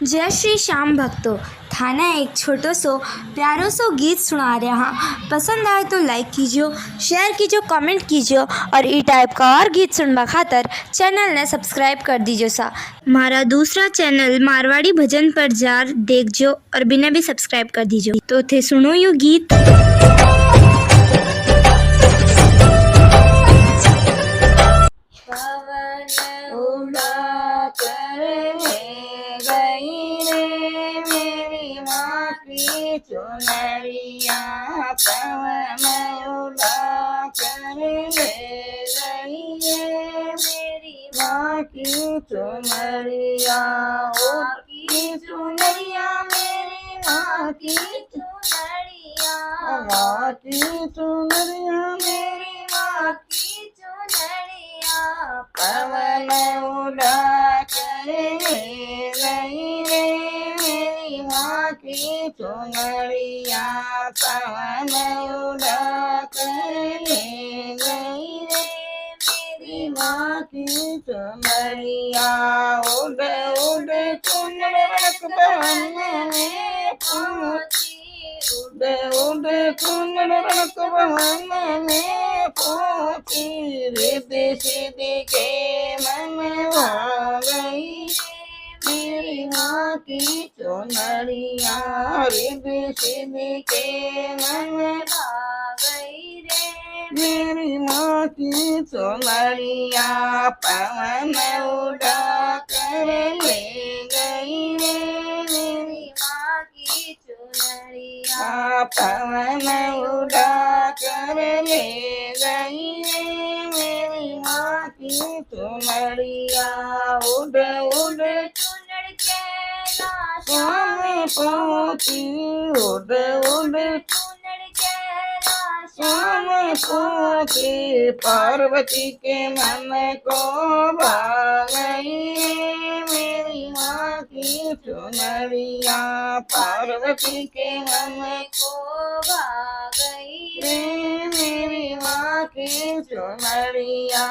जय श्री श्याम भक्तों। थाना एक छोटो सो प्यारो सो गीत सुना रहा। पसंद आए तो लाइक कीजिए, शेयर कीजिए, कमेंट कीजिए और ई टाइप का और गीत सुनवा खातर चैनल ने सब्सक्राइब कर दीजिए सा। हमारा दूसरा चैनल मारवाड़ी भजन पर जार देखजो और बिना भी सब्सक्राइब कर दीजिए। तो थे सुनो यो गीत। पवन उड़ा कर ले गई रे मेरी माँ की चुनरिया, पवन उड़ा कर ले गई रे मेरी माँ की चुनरिया, माँ की चुनरिया मेरी माँ की चुनरिया, माँ की चुनरिया मेरी माँ की चुनरिया, पवन उड़ा कर ले गई रे मेरी माँ की चुनरिया, पवन उड़ा कर ले गई रे मेरी माँ की चुनरिया, उड़ उड़ चुनरक बन में पहुँची, उड़ उड़ चुनरक बन में पहुँची, रिद्धि सिद्धि के मन आ गई मेरी माँ की चुनरिया, रिद्धि सिद्धि के मन आ गई रे मेरी माँ की चुनरिया, पवन उड़ा कर ले गई रे मेरी माँ की चुनरिया, पवन उड़ा कर ले गई रे मेरी माँ की चुनरिया, उड़ उड़ चुनर के लाशों पहुँची, उड़ उड़ चुनर के लाशों पहुँची, पार्वती के मन को भा गई मेरी माँ की चुनरिया, पार्वती के मन को भा गई रे मेरी माँ की चुनरिया,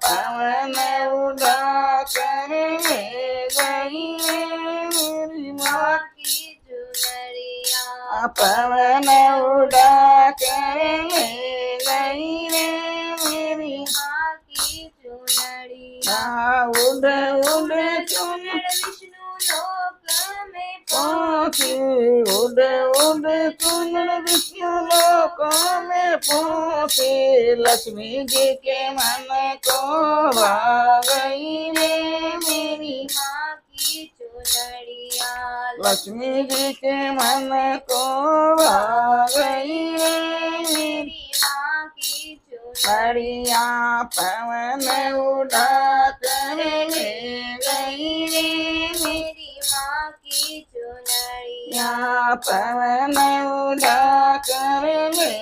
पवन उड़ा कर ले गई रे मेरी माँ की चुनरिया, पवन उड़ा कर ले गई रे मेरी माँ की चुनरिया, उड़ उड़ चुनर विष्णु लोक में पहुँची, उड़ उड़ चुनर विष्णु लोक में पहुँची, लक्ष्मी जी के मन को भा गई रे मेरी माँ की चुनरिया, लक्ष्मी जी के मन को भा गई रे मेरी माँ की चुनरिया, पवन उड़ा कर ले गई रे मेरी माँ की चुनरिया, पवन उड़ा कर ले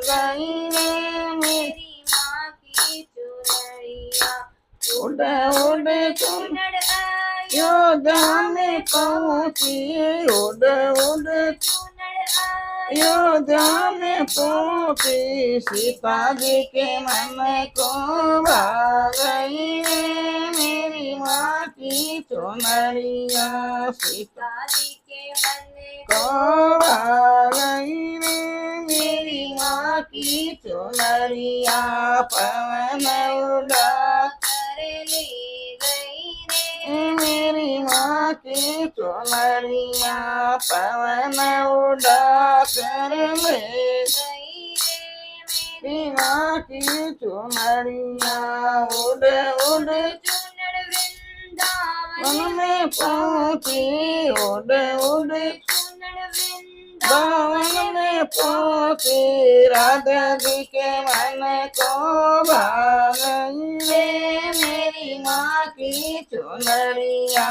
गई रे मेरी माँ की चुनरिया, उड़ उड़ चुनर अयोध्या में पहुँची, उड़ उड़ चुनर अयोध्या में पहुँची, सीता जी के मन को भा गई रे मेरी माँ की चुनरिया, सीता जी के मन को भा गई रे मेरी माँ की चुनरिया, पवन उड़ा कर ले गई रे मेरी माँ की चुनरिया, पवन उड़ा कर ले गई रे मेरी माँ की चुनरिया, उड़ उड़ चुनर वृंदावन में पहुँची, उड़ उड़ चुनर वृंदावन में पहुँची, राधा जी के मन को भा गई रे मेरी माँ की चुनरिया,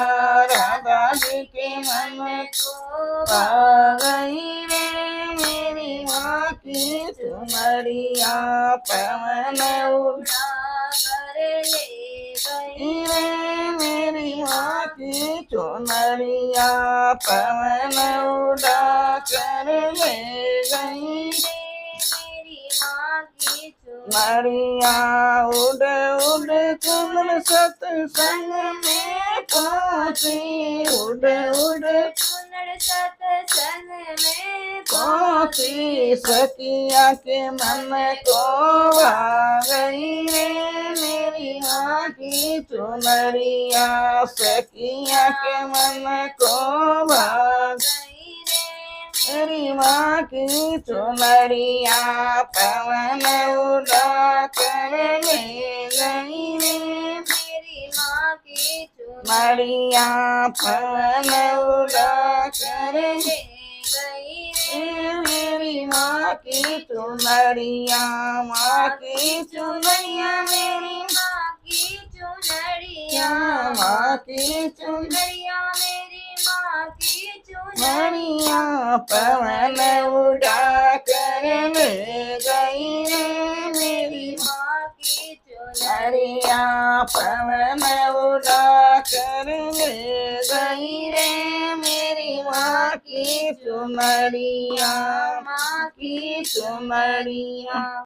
राधा जी के मन को भा गई रे मेरी माँ की चुनरिया, पवन उड़ा कर ले गई रे मेरी माँ की चुनरिया, पवन उड़ा कर ले गई रे मेरी माँ की चुनरिया उड़ उड़ चुनर सत्संग में पहुंची उड़ उड़ चुनर सत्संग में पहुंची सखिया के मन को भा गई रे मेरी माँ की चुनरिया सखिया के मन को भा गई रे मेरी माँ की चुनरिया पवन उड़ा कर ले गई रे मेरी माँ की चुनरिया मरिया पवन उड़ा कर ले गई रे मेरी माँ की चुनरिया माँ की चुनरिया मेरी माँ की चुनरिया माँ की चुनरिया मेरी माँ की चुनरिया मरिया पवन उड़ा कर ले गई रे मेरी माँ की चुनरिया मरिया पवन उड़ा कर ले गई रे मेरी माँ की चुनरिया माँ की चुनरिया